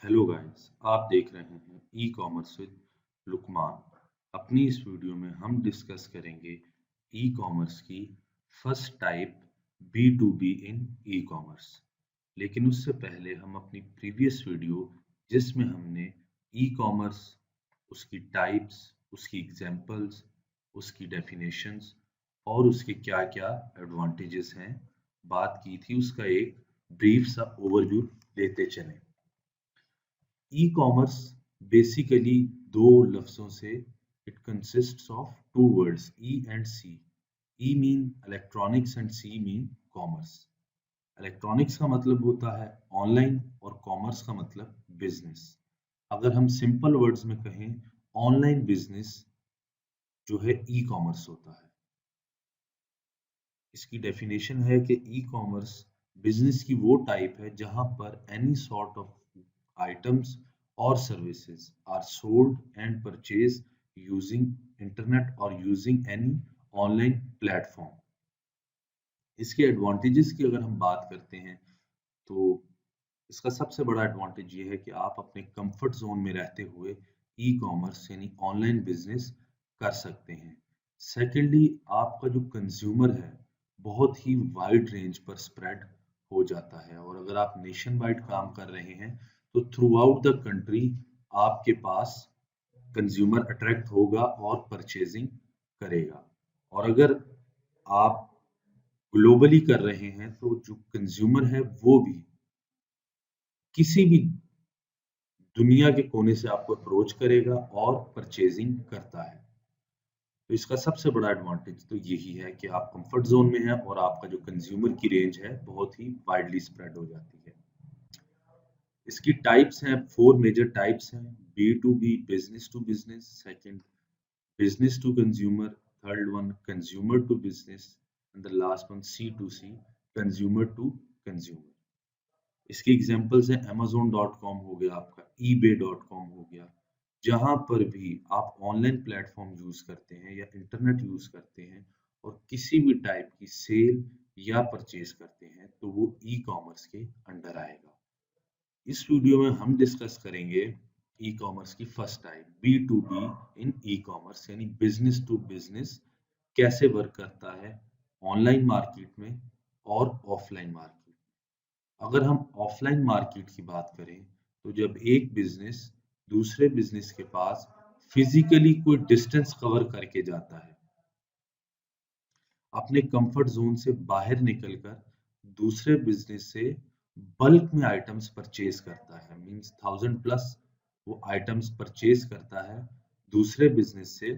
Hello guys, आप देख रहे हैं ई कॉमर्स विद लुकमान। अपनी इस वीडियो में हम डिस्कस करेंगे ई कॉमर्स की first type B to B in e commerce. लेकिन उससे पहले हम अपनी प्रीवियस वीडियो जिसमें हमने ई कॉमर्स, उसकी टाइप्स, उसकी एग्जांपल्स, उसकी डेफिनेशंस और उसके क्या-क्या एडवांटेजेस हैं बात की थी, उसका एक ब्रीफ सा ओवरव्यू लेते चलें। ई कॉमर्स बेसिकली दो लफ्जों से it consists of two words E and C. E mean electronics and C mean commerce. Electronics का मतलब होता है ऑनलाइन और कॉमर्स का मतलब बिजनेस। अगर हम सिंपल वर्ड्स में कहें, ऑनलाइन बिजनेस जो है ई कॉमर्स होता है। इसकी डेफिनेशन है कि ई कॉमर्स बिजनेस की वो टाइप है जहां पर एनी सॉर्ट ऑफ आइटम्स और services are sold and purchase using internet और यूजिंग एनी ऑनलाइन प्लेटफॉर्म। इसके एडवांटेजेस की अगर हम बात करते हैं तो इसका सबसे बड़ा एडवांटेज ये है कि आप अपने कंफर्ट जोन में रहते हुए ई कॉमर्स यानी ऑनलाइन बिजनेस कर सकते हैं। सेकेंडली, आपका जो कंज्यूमर है बहुत ही वाइड रेंज पर स्प्रेड हो जाता है, और अगर आप नेशन वाइड काम कर रहे हैं तो थ्रू आउट द कंट्री आपके पास कंज्यूमर अट्रैक्ट होगा और परचेजिंग करेगा। और अगर आप ग्लोबली कर रहे हैं तो जो कंज्यूमर है वो भी किसी भी दुनिया के कोने से आपको अप्रोच करेगा और परचेजिंग करता है। तो इसका सबसे बड़ा एडवांटेज तो यही है कि आप कंफर्ट जोन में हैं और आपका जो कंज्यूमर की रेंज है बहुत ही वाइडली स्प्रेड हो जाती है। इसकी टाइप्स हैं, फोर मेजर टाइप्स हैं। B to B, business to business. Second, business to consumer. Third one, consumer to business. And the last one, C to C, consumer to consumer. इसके examples हैं amazon.com हो गया, आपका ebay.com हो गया। जहां पर भी आप ऑनलाइन प्लेटफॉर्म यूज करते हैं या इंटरनेट यूज करते हैं और किसी भी टाइप की सेल या परचेज करते हैं तो वो ई कॉमर्स के अंडर आएगा। इस वीडियो में हम डिस्कस करेंगे ई कॉमर्स की first type B to B in e commerce यानी बिजनेस टू बिजनेस कैसे वर्क करता है ऑनलाइन मार्केट में और ऑफलाइन मार्केट। अगर हम ऑफलाइन मार्केट की बात करें तो जब एक बिजनेस दूसरे बिजनेस के पास फिजिकली कोई डिस्टेंस कवर करके जाता है, अपने कंफर्ट जोन से बाहर निकलकर दूसरे बिजनेस से बल्क में आइटम्स परचेज करता है, मींस 1000+ वो आइटम्स परचेज करता है दूसरे बिजनेस से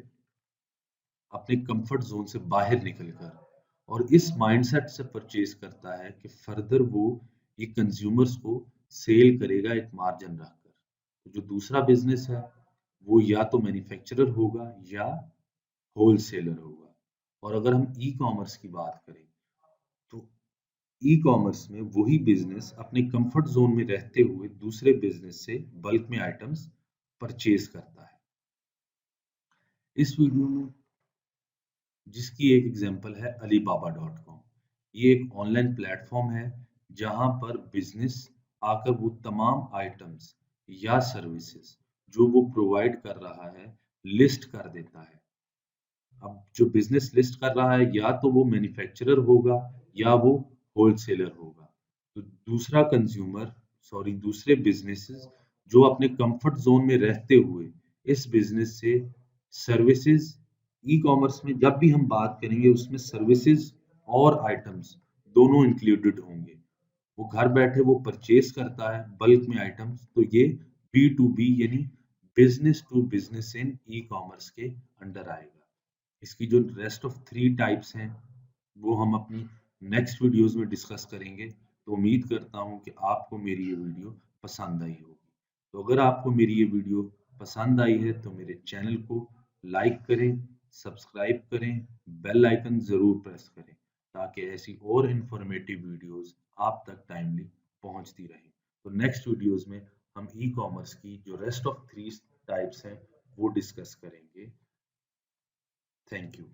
अपने कंफर्ट जोन से बाहर निकलकर, और इस माइंडसेट से परचेज करता है कि फर्दर वो ये कंज्यूमर्स को सेल करेगा एक मार्जिन रखकर। तो जो दूसरा बिजनेस है वो या तो मैन्युफैक्चरर होगा या होलसेलर होगा। और अगर हम ई कॉमर्स की बात करें तो ई कॉमर्स में वही बिजनेस अपने कंफर्ट जोन में रहते हुए दूसरे बिजनेस से बल्क में आइटम्स परचेज करता है। इस वीडियो में जिसकी एक एग्जांपल है alibaba.com। ये एक ऑनलाइन प्लेटफॉर्म है जहां पर बिजनेस आकर वो तमाम आइटम्स या सर्विसेज जो वो प्रोवाइड कर रहा है लिस्ट कर देता है। अब जो बिजनेस लिस्ट कर रहा है या तो वो मैन्युफैक्चरर होगा या वो होलसेलर होगा। तो दूसरे बिजनेसेस जो अपने कंफर्ट जोन में रहते हुए इस बिजनेस से सर्विसेज, ई कॉमर्स में जब भी हम बात करेंगे उसमें सर्विसेज और आइटम्स दोनों इंक्लूडेड होंगे। वो घर बैठे वो परचेज करता है बल्क में आइटम्स, तो ये बी टू बी यानी business to business in e commerce के अंडर आएगा। इसकी जो रेस्ट ऑफ थ्री टाइप्स हैं वो हम अपनी नेक्स्ट वीडियोस में डिस्कस करेंगे। तो उम्मीद करता हूँ कि आपको मेरी ये वीडियो पसंद आई होगी। तो अगर आपको मेरी ये वीडियो पसंद आई है तो मेरे चैनल को लाइक करें, सब्सक्राइब करें, बेल आइकन ज़रूर प्रेस करें ताकि ऐसी और इन्फॉर्मेटिव वीडियोस आप तक टाइमली पहुंचती रहें। तो नेक्स्ट वीडियोस में हम ई कॉमर्स की जो रेस्ट ऑफ थ्री टाइप्स हैं वो डिस्कस करेंगे। Thank you.